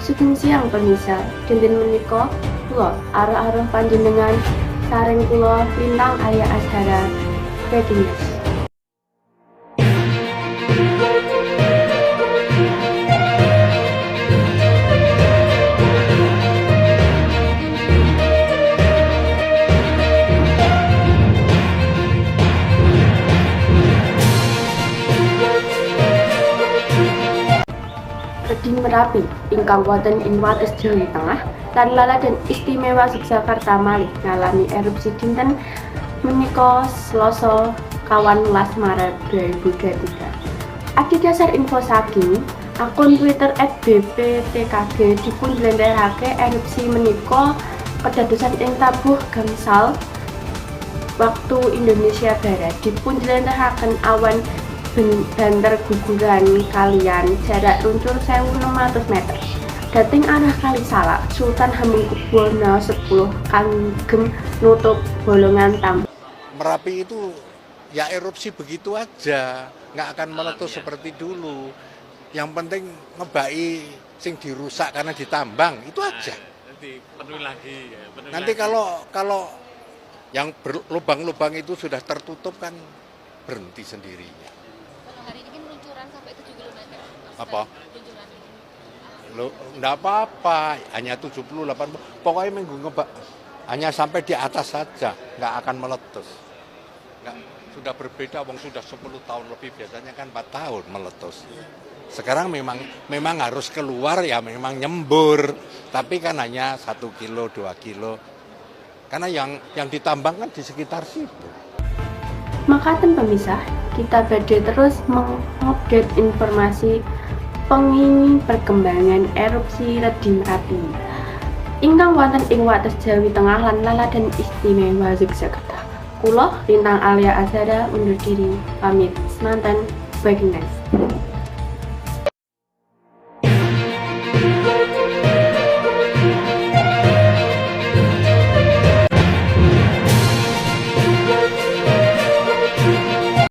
Sugeng siang pemirsa, dinten menika kula arah-arah panjenengan sareng kula Lintang Arya Azhara Breaking News. Reding Merapi ingkang wonten ing wates Jawa Tengah lan Laladan Istimewa Yogyakarta malih ngalami erupsi dinten menika Selasa 18 Maret 2023. Adhedhasar info saking akun Twitter @bptkg dipun njlentrehake erupsi menika kedadosan ing tabuh gangsal waktu Indonesia Barat dipun njlentrehaken awan banter guguran kalian jarak luncur 1600 meter dating arah Kali Salak Sultan Hamengkubuwono 10 kanggem nutup bolongan tambak. Merapi itu ya erupsi begitu aja, nggak akan meletus seperti dulu. Yang penting ngebaki sing dirusak karena ditambang itu aja. Nanti penuhi lagi ya, Nanti kalau yang lubang-lubang itu sudah tertutup kan berhenti sendirinya. Hari ini kan luncuran sampai 7 km. Apa? Luncuran. Lo enggak apa-apa, hanya 70 80. Pokoknya minggu ngebak hanya sampai di atas saja, nggak akan meletus. Nggak, sudah berbeda, wong sudah 10 tahun lebih, biasanya kan 4 tahun meletus. Sekarang memang harus keluar ya, memang nyembur, tapi kan hanya 1 kilo, 2 kilo. Karena yang ditambang kan di sekitar situ. Makaten pemisah, kita badhe terus mengupdate informasi pengingi perkembangan erupsi Reding Merapi ingkang wonten ing wates Jawa Tengah lan Laladan Istimewa Yogyakarta. Kula Lintang Arya Azhara undur diri pamit semanten Breaking News.